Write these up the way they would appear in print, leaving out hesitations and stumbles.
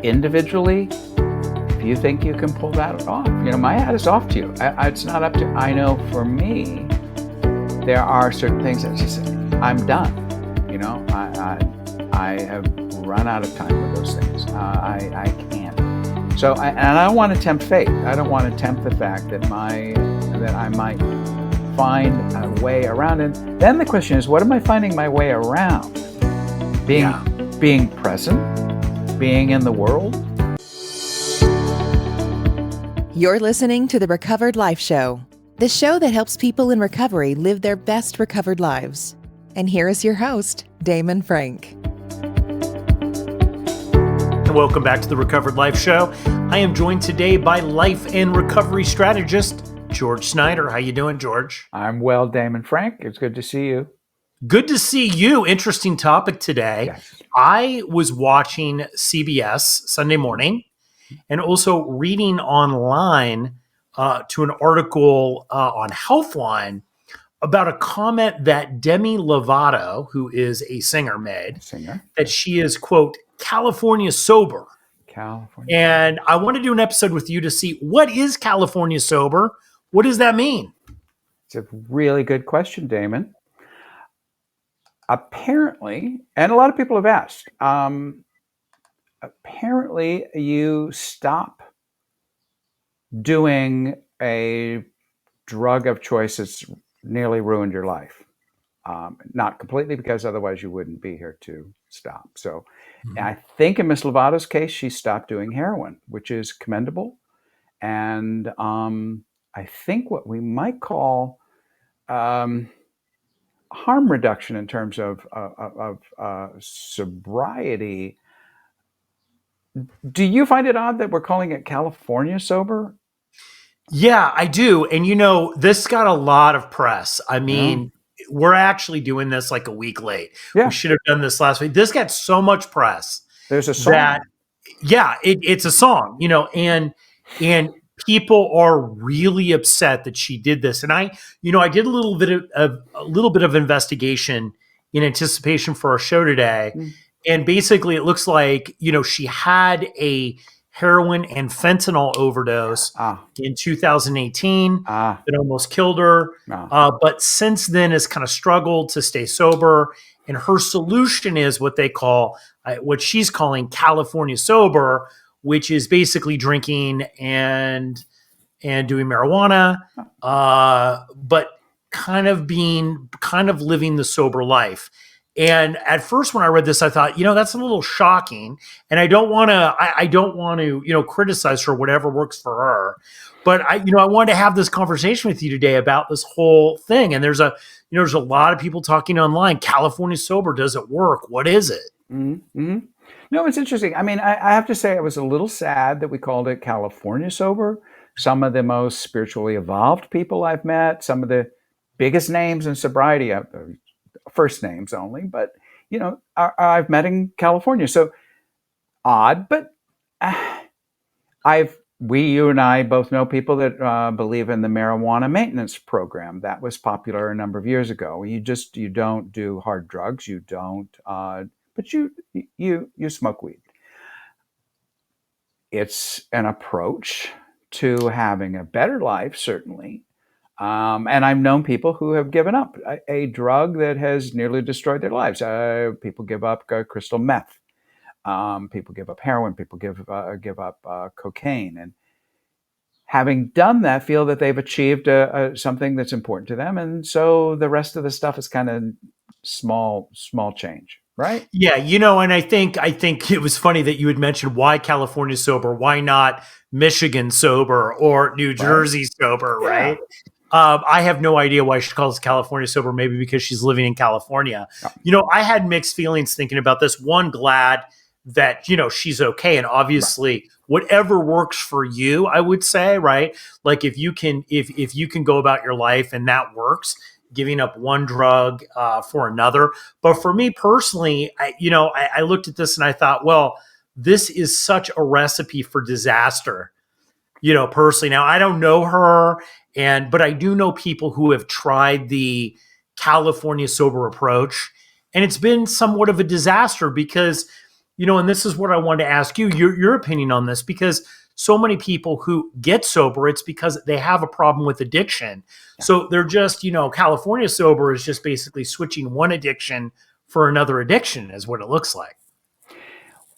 Individually, if you think you can pull that off, my hat is off to you. It's not up to, I know for me, there are certain things that just, I'm done. I have run out of time with those things. I can't. So, and I don't want to tempt fate. I don't want to tempt the fact that I might find a way around it. Then the question is, what am I finding my way around? Being present, being in the world. You're listening to the Recovered Life Show, the show that helps people in recovery live their best recovered lives. And here is your host, Damon Frank. Welcome back to the Recovered Life Show. I am joined today by life and recovery strategist, George Snyder. How you doing, George? I'm well, Damon Frank. It's good to see you. Good to see you. Interesting topic today. Yes. I was watching CBS Sunday morning and also reading online to an article on Healthline about a comment that Demi Lovato, who is a singer, made, that she is, quote, California sober. California. And I want to do an episode with you to see, what is California sober? What does that mean? It's a really good question, Damon. Apparently, and a lot of people have asked, apparently you stop doing a drug of choice that's nearly ruined your life. Not completely, because otherwise you wouldn't be here to stop. So I think in Miss Lovato's case, she stopped doing heroin, which is commendable. And I think what we might call harm reduction in terms of sobriety. Do you find it odd that we're calling it California sober? Yeah, I do. And this got a lot of press. I mean, we're actually doing this like a week late. Yeah. We should have done this last week. This got so much press. There's a song. It's a song, and people are really upset that she did this. And I did a little bit of investigation in anticipation for our show today. And basically it looks like, she had a heroin and fentanyl overdose in 2018 that almost killed her. But since then has kind of struggled to stay sober. And her solution is what they call, what she's calling California sober, which is basically drinking and doing marijuana, but kind of living the sober life. And at first, when I read this, I thought, that's a little shocking, and I don't want to, criticize her, whatever works for her. But I wanted to have this conversation with you today about this whole thing. And there's a lot of people talking online. California sober, does it work? What is it? Mm-hmm. No, it's interesting. I mean, I have to say I was a little sad that we called it California sober. Some of the most spiritually evolved people I've met, some of the biggest names in sobriety, first names only, but I've met in California. So odd, but you and I both know people that believe in the marijuana maintenance program that was popular a number of years ago. You don't do hard drugs. You don't, but you smoke weed. It's an approach to having a better life, certainly. And I've known people who have given up a drug that has nearly destroyed their lives. People give up crystal meth. People give up heroin. People give up cocaine. And having done that, feel that they've achieved something that's important to them. And so the rest of the stuff is kind of small change, right? Yeah, and I think it was funny that you had mentioned why California sober, why not Michigan sober or New Jersey sober, right? I have no idea why she calls it California sober, maybe because she's living in California. I had mixed feelings thinking about this. One, glad that, she's okay. And obviously whatever works for you, I would say, right? Like if you can go about your life and that works, giving up one drug for another. But for me personally, I looked at this and I thought, well, this is such a recipe for disaster, personally. Now, I don't know her, but I do know people who have tried the California sober approach, and it's been somewhat of a disaster because And this is what I wanted to ask you, your opinion on this, because so many people who get sober, it's because they have a problem with addiction. Yeah. So they're just, California sober is just basically switching one addiction for another addiction, is what it looks like.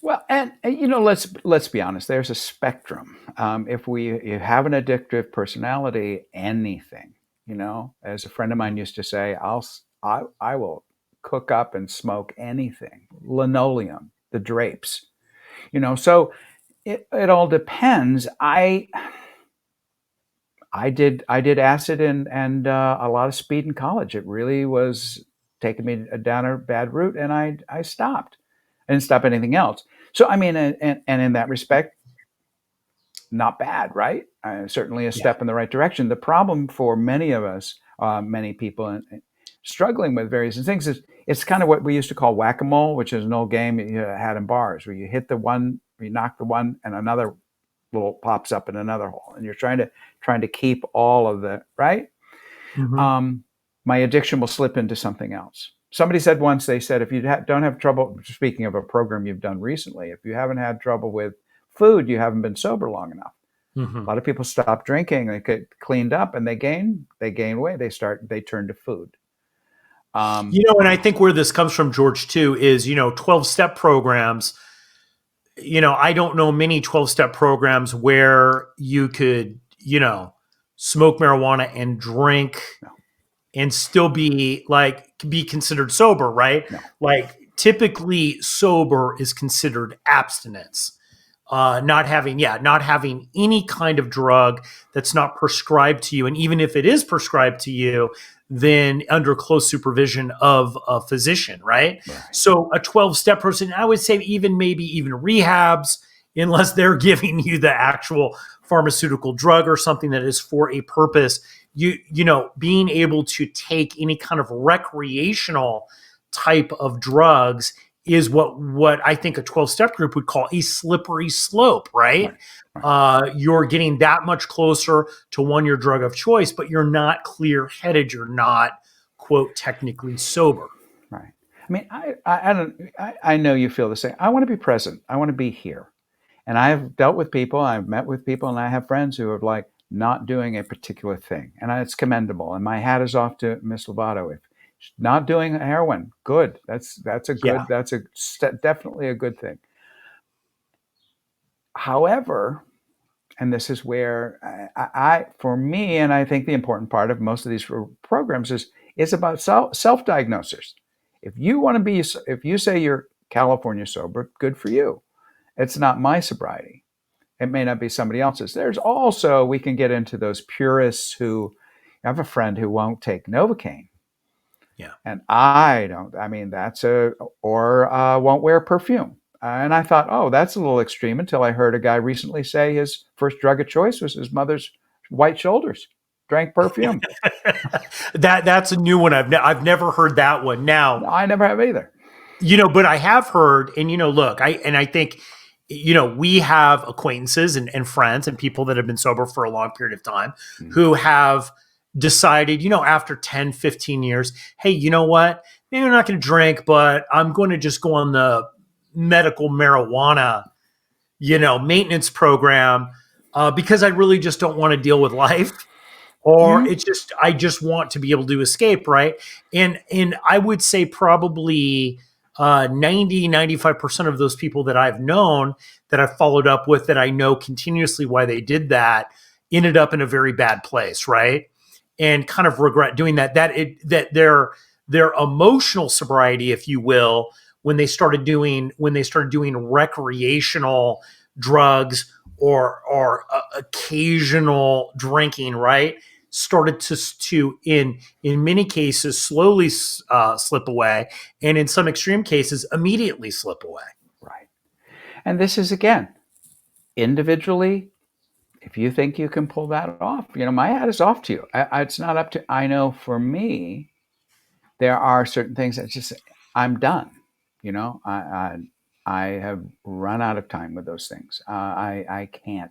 Well, and let's be honest. There's a spectrum. If you have an addictive personality, anything, as a friend of mine used to say, I will cook up and smoke anything, linoleum, the drapes, So it all depends. I did acid and a lot of speed in college. It really was taking me down a bad route, and I stopped. I didn't stop anything else. So I mean, and in that respect, not bad, right? Certainly a Yeah. step in the right direction. The problem for many of us, many people struggling with various things, is it's kind of what we used to call whack-a-mole, which is an old game you had in bars where you hit the one, you knock the one, and another little pops up in another hole, and you're trying to keep all of the right. Mm-hmm. Um, my addiction will slip into something else. Somebody said once, they said, if you don't have trouble, speaking of a program you've done recently, if you haven't had trouble with food, you haven't been sober long enough. Mm-hmm. A lot of people stop drinking, they get cleaned up, and they gain weight. They turn to food. And I think where this comes from, George, too, is, 12-step programs. I don't know many 12-step programs where you could, smoke marijuana and drink No, and still be considered sober, right? no, Like typically sober is considered abstinence. Not having any kind of drug that's not prescribed to you. And even if it is prescribed to you, then under close supervision of a physician, right? right, So a 12-step person, I would say maybe even rehabs, unless they're giving you the actual pharmaceutical drug or something that is for a purpose. Being able to take any kind of recreational type of drugs is what I think a 12-step group would call a slippery slope, right? right, right, You're getting that much closer to your drug of choice, but you're not clear-headed. You're not, quote, technically sober. right. I mean, I don't. I know you feel the same. I want to be present. I want to be here. And I've dealt with people, I've met with people, and I have friends who are like not doing a particular thing, and it's commendable. And my hat is off to Miss Lovato. If she's not doing heroin, good. Yeah. Definitely a good thing. However, and this is where for me, and I think the important part of most of these programs is about self diagnosis. If you say you're California sober, good for you. It's not my sobriety. It may not be somebody else's. There's also, we can get into those purists who, I have a friend who won't take Novocaine. Yeah. And I don't, I mean, won't wear perfume. And I thought, oh, that's a little extreme, until I heard a guy recently say his first drug of choice was his mother's white shoulders, drank perfume. That's a new one. I've never heard that one. Now, I never have either. but I have heard, and look, I think, we have acquaintances and friends and people that have been sober for a long period of time who have decided, after 10, 15 years, hey, you know what? Maybe I'm not going to drink, but I'm going to just go on the medical marijuana, maintenance program, because I really just don't want to deal with life. Or Mm-hmm. I just want to be able to escape, right? And I would say probably 95% of those people that I've known, that I've followed up with, that I know continuously why they did that, ended up in a very bad place, right? And kind of regret doing that. That their emotional sobriety, if you will, when they started doing recreational drugs or occasional drinking, right, started to in many cases slowly slip away, and in some extreme cases immediately slip away. Right. And this is, again, individually, if you think you can pull that off, my hat is off to you. It's not up to, I know for me, there are certain things that just, I'm done. I have run out of time with those things. I can't.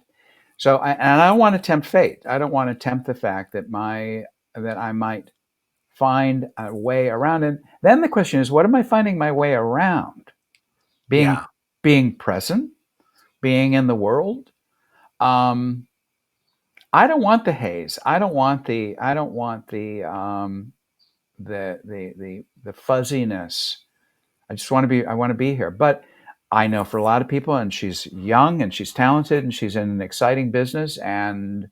So, and I don't want to tempt fate. I don't want to tempt the fact that I might find a way around it. Then the question is, what am I finding my way around? Being Yeah. being present, being in the world. I don't want the haze. I don't want the fuzziness. I want to be here. But I know for a lot of people, and she's young and she's talented and she's in an exciting business, and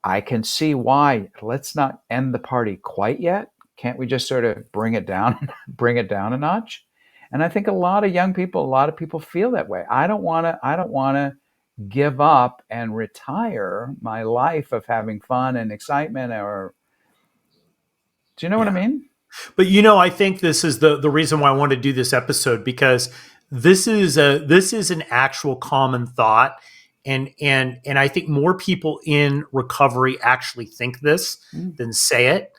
I can see why. Let's not end the party quite yet. Can't we just sort of bring it down, bring it down a notch? And I think a lot of people feel that way. I don't want to give up and retire my life of having fun and excitement. Or do you know what I Yeah. mean? But I think this is the reason why I want to do this episode, because this is an actual common thought, and I think more people in recovery actually think this Mm. than say it.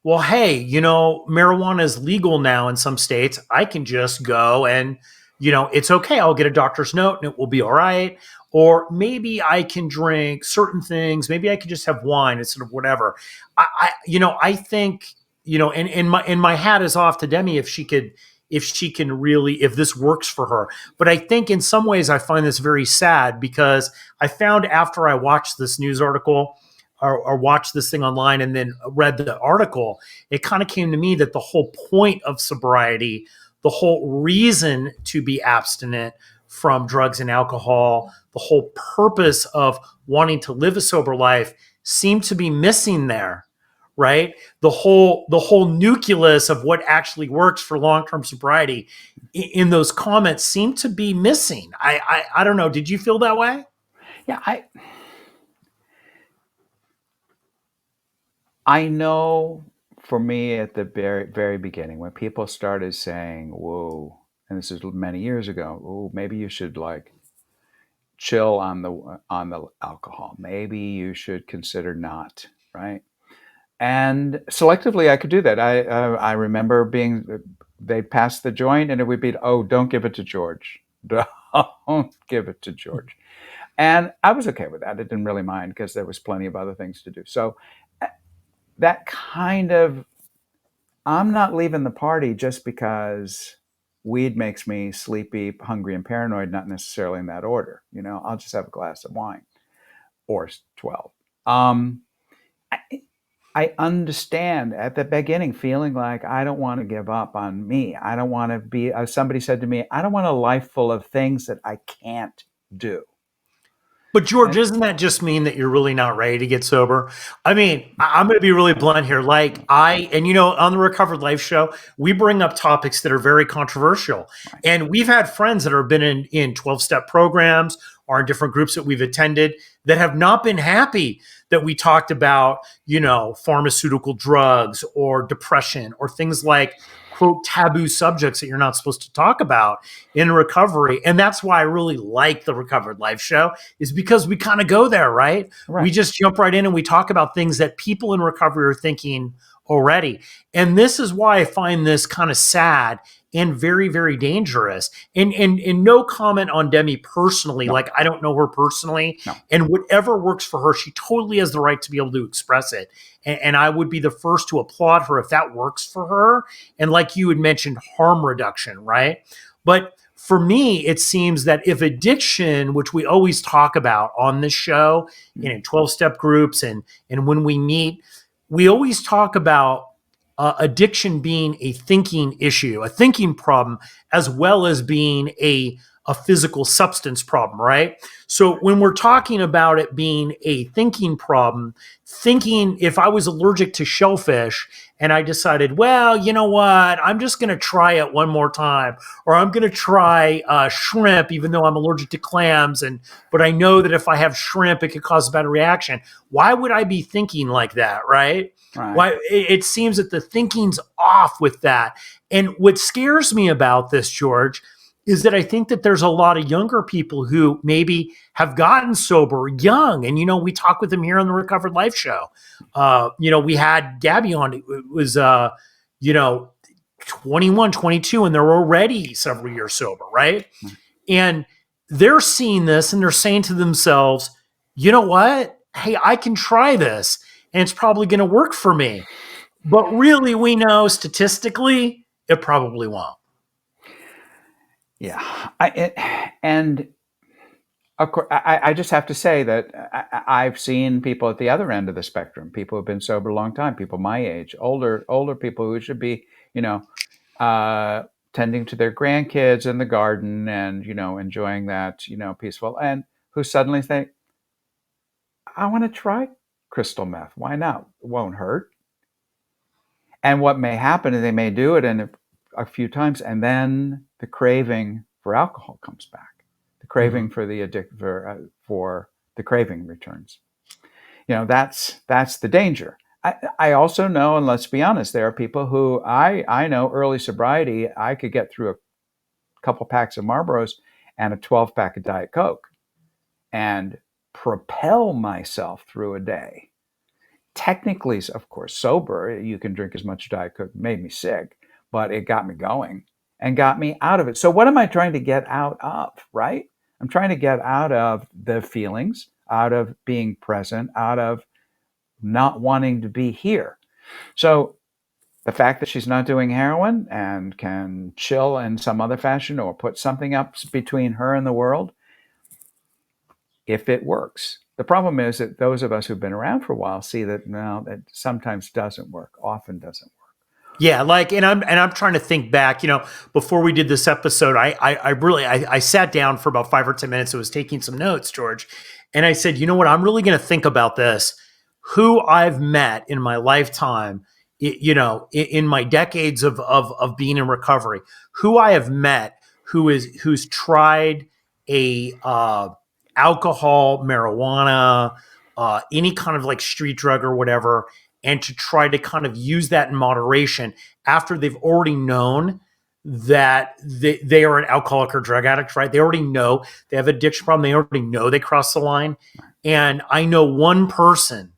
Well, hey, marijuana is legal now in some states. I can just go and it's okay. I'll get a doctor's note and it will be all right. Or maybe I can drink certain things. Maybe I can just have wine instead of whatever. I think and my hat is off to Demi if she can really, if this works for her. But I think in some ways I find this very sad, because I found after I watched this news article or watched this thing online and then read the article, it kind of came to me that the whole point of sobriety, the whole reason to be abstinent from drugs and alcohol, the whole purpose of wanting to live a sober life seemed to be missing there. Right, the whole nucleus of what actually works for long-term sobriety in those comments seemed to be missing. I don't know. Did you feel that way? Yeah, I know for me at the very very beginning when people started saying, "Whoa," and this is many years ago, "Oh, maybe you should like chill on the alcohol. Maybe you should consider not," right? And selectively, I could do that. I remember being they'd pass the joint, and it would be, "Oh, don't give it to George. Don't give it to George." And I was okay with that. I didn't really mind because there was plenty of other things to do. So that kind of, I'm not leaving the party just because weed makes me sleepy, hungry, and paranoid. Not necessarily in that order. I'll just have a glass of wine or 12. Um, I understand at the beginning feeling like I don't want to give up on me. I don't want to be, as somebody said to me, I don't want a life full of things that I can't do. But George, And doesn't that just mean that you're really not ready to get sober? I mean, I'm going to be really blunt here. Like on the Recovered Life show, we bring up topics that are very controversial. right, And we've had friends that have been in 12-step programs or in different groups that we've attended that have not been happy that we talked about, pharmaceutical drugs or depression or things like, quote, taboo subjects that you're not supposed to talk about in recovery. And that's why I really like the Recovered Life show, is because we kind of go there, right? We right, just jump right in and we talk about things that people in recovery are thinking already. And this is why I find this kind of sad and very, very dangerous. And no comment on Demi personally. no, Like, I don't know her personally. no, And whatever works for her, she totally has the right to be able to express it. And I would be the first to applaud her if that works for her. And like you had mentioned, harm reduction, right? But for me, it seems that if addiction, which we always talk about on this show, in 12-step groups and when we meet, we always talk about addiction being a thinking issue, a thinking problem, as well as being a physical substance problem, right? So when we're talking about it being a thinking problem, thinking if I was allergic to shellfish and I decided, well, you know what, I'm just going to try it one more time, or I'm going to try shrimp, even though I'm allergic to clams, but I know that if I have shrimp, it could cause a bad reaction. Why would I be thinking like that, right? right. Why it seems that the thinking's off with that. And what scares me about this, George, is that I think that there's a lot of younger people who maybe have gotten sober young. And, we talk with them here on the Recovered Life show. We had Gabby on, it was, 21, 22, and they're already several years sober, right? And they're seeing this and they're saying to themselves, you know what? Hey, I can try this and it's probably going to work for me. But really, we know statistically, it probably won't. Yeah. And of course, I just have to say that I've seen people at the other end of the spectrum. People who've been sober a long time. People my age, older people who should be, you know, uh, tending to their grandkids in the garden and enjoying that peaceful, and who suddenly think, I want to try crystal meth. Why not? It won't hurt. And what may happen is they may do it in a few times, and then the craving for alcohol comes back. The Mm-hmm. craving for the for the craving returns. That's the danger. I also know, and let's be honest, there are people who I know early sobriety. I could get through a couple packs of Marlboros and a 12 pack of Diet Coke and propel myself through a day. Technically, of course, sober, you can drink as much Diet Coke. It made me sick, but it got me going and got me out of it. So what am I trying to get out of, right? I'm trying to get out of the feelings, out of being present, out of not wanting to be here. So the fact that she's not doing heroin and can chill in some other fashion or put something up between her and the world, if it works. The problem is that those of us who've been around for a while see that no, it sometimes doesn't work, often doesn't work. Yeah, like, and I'm trying to think back. Before we did this episode, I sat down for about 5 or 10 minutes. I was taking some notes, George, and I said, you know what, I'm really going to think about this. Who I've met in my lifetime, in my decades of being in recovery, who I have met who's tried a alcohol, marijuana, any kind of like street drug or whatever, and to try to kind of use that in moderation after they've already known that they are an alcoholic or drug addict, right? They already know they have an addiction problem. They already know they crossed the line. And I know one person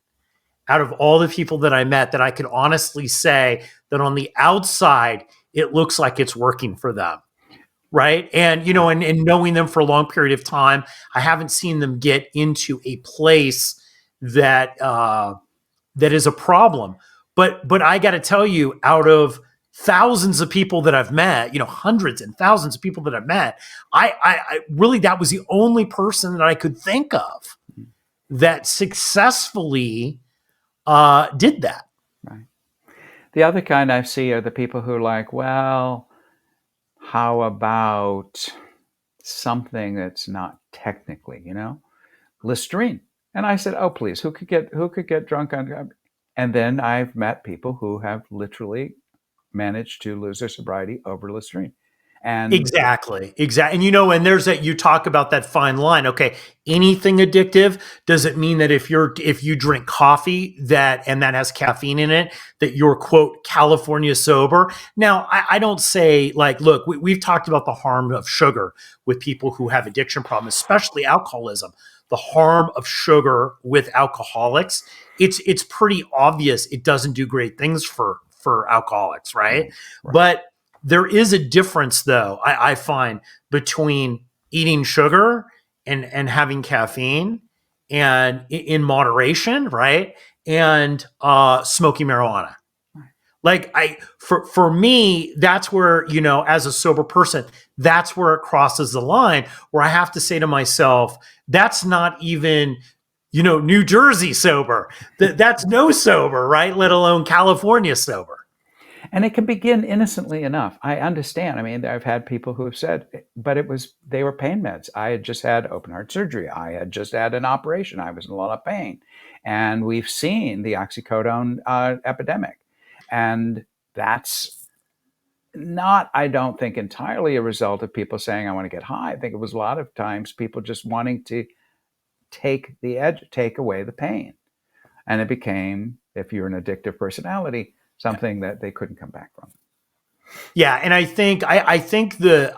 out of all the people that I met that I could honestly say that on the outside, it looks like it's working for them. Right. And, and knowing them for a long period of time, I haven't seen them get into a place that, that is a problem. But I got to tell you, out of thousands of people that I've met, hundreds and thousands of people that I've met, I really, that was the only person that I could think of that successfully did that. Right. The other kind I see are the people who are like, well, how about something that's not technically, Listerine. And I said, oh, please, who could get drunk on? And then I've met people who have literally managed to lose their sobriety over Listerine. And Exactly. And and there's that, you talk about that fine line. Okay, anything addictive, does it mean that if you drink coffee that has caffeine in it, that you're, quote, California sober? Now, I don't say, like, look, we've talked about the harm of sugar with people who have addiction problems, especially alcoholism. The harm of sugar with alcoholics, it's pretty obvious it doesn't do great things for alcoholics, right? But there is a difference, though, I find, between eating sugar and having caffeine and in moderation, right? And smoking marijuana. Like, for me, that's where, as a sober person, that's where it crosses the line, where I have to say to myself, that's not even, New Jersey sober. That's no sober, right? Let alone California sober. And it can begin innocently enough. I understand. I mean, I've had people who have said, but they were pain meds. I had just had open heart surgery. I had just had an operation. I was in a lot of pain. And we've seen the oxycodone epidemic. And that's not, I don't think, entirely a result of people saying, I want to get high. I think it was a lot of times people just wanting to take the edge, take away the pain. And it became, if you're an addictive personality, something that they couldn't come back from. Yeah, and I think the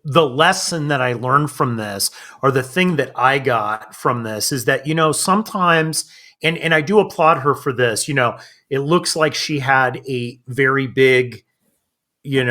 lesson that I learned from this, or the thing that I got from this, is that sometimes, and I do applaud her for this. It looks like she had a very big, she had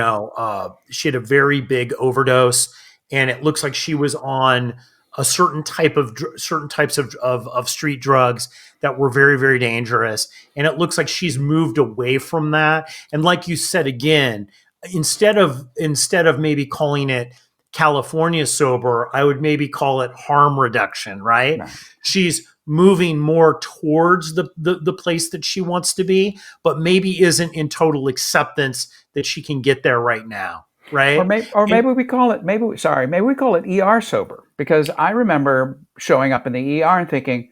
a very big overdose, and it looks like she was on a certain types of street drugs that were very, very dangerous. And it looks like she's moved away from that. And like you said, again, instead of maybe calling it California sober, I would maybe call it harm reduction, right? Right. She's moving more towards the place that she wants to be, but maybe isn't in total acceptance that she can get there right now, Or right? maybe we call it maybe we call it ER sober, because I remember showing up in the ER and thinking,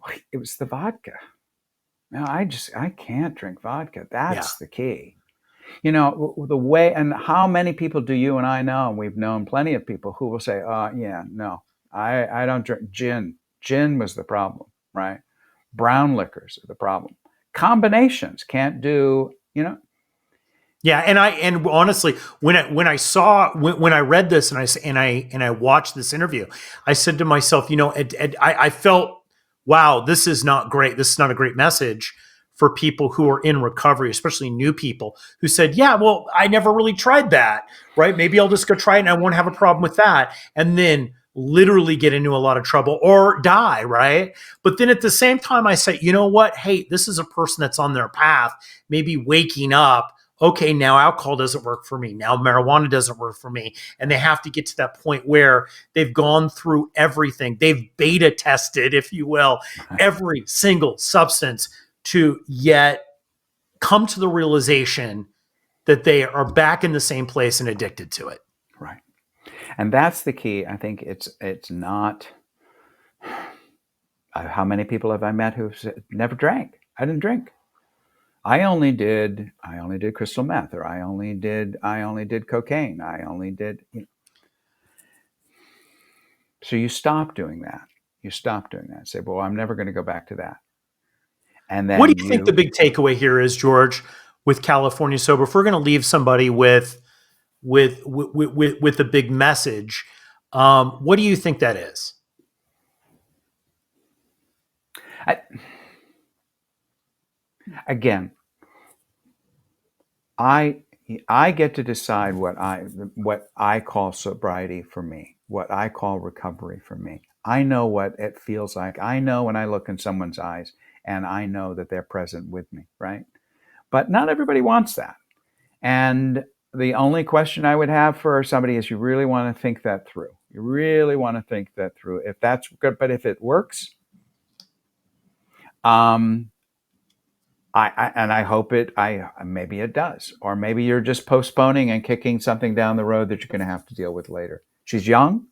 "Wait, it was the vodka. No, I can't drink vodka. Yeah. That's the key." You know, the way, and how many people do you and I know, and we've known plenty of people who will say, yeah, no, I don't drink gin. Gin was the problem, right? Brown liquors are the problem. Combinations can't do, you know, Yeah, and honestly, when I read this and I watched this interview, I said to myself, I felt, wow, this is not great. This is not a great message for people who are in recovery, especially new people who said, yeah, well, I never really tried that, right? Maybe I'll just go try it and I won't have a problem with that, and then literally get into a lot of trouble or die, right? But then at the same time, I say, you know what? Hey, this is a person that's on their path, maybe waking up. Okay, now alcohol doesn't work for me. Now marijuana doesn't work for me. And they have to get to that point where they've gone through everything. They've beta tested, if you will, every single substance to yet come to the realization that they are back in the same place and addicted to it. right. And that's the key. I think it's not. How many people have I met who never drank? I didn't drink. I only did crystal meth, or I only did cocaine. I only did. So you stop doing that. You stop doing that. Say, well, I'm never going to go back to that. And then What do you think the big takeaway here is, George, with California sober? If we're going to leave somebody with a big message, what do you think that is? Again, I get to decide what I call sobriety for me, what I call recovery for me. I know what it feels like. I know when I look in someone's eyes and I know that they're present with me, right? But not everybody wants that. And the only question I would have for somebody is, you really want to think that through. You really want to think that through. If that's good, but if it works, I hope maybe it does, or maybe you're just postponing and kicking something down the road that you're going to have to deal with later. She's young.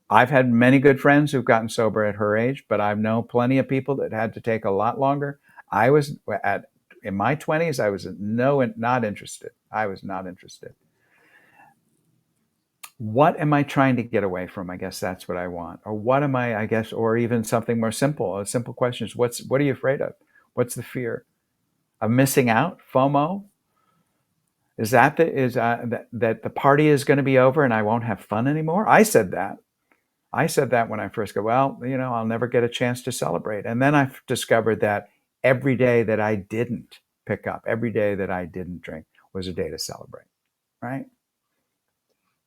I've had many good friends who've gotten sober at her age, but I've known plenty of people that had to take a lot longer. In my 20s, I was not interested. I was not interested. What am I trying to get away from? I guess that's what I want. Or what am I guess, or even something more simple. A simple question is, what are you afraid of? What's the fear? Of missing out? FOMO? Is that that the party is going to be over and I won't have fun anymore? I said that when I first go, well, I'll never get a chance to celebrate. And then I discovered that every day that I didn't pick up, every day that I didn't drink was a day to celebrate, right?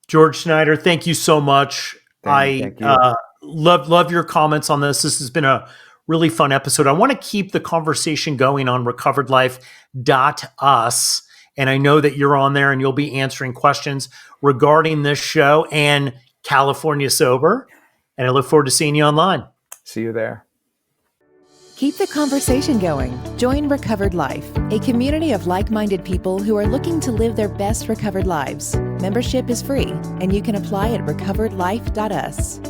George Snyder, thank you so much. Thank you. Love your comments on this. This has been a really fun episode. I want to keep the conversation going on recoveredlife.us. And I know that you're on there and you'll be answering questions regarding this show and California Sober. And I look forward to seeing you online. See you there. Keep the conversation going. Join Recovered Life, a community of like-minded people who are looking to live their best recovered lives. Membership is free, and you can apply at recoveredlife.us.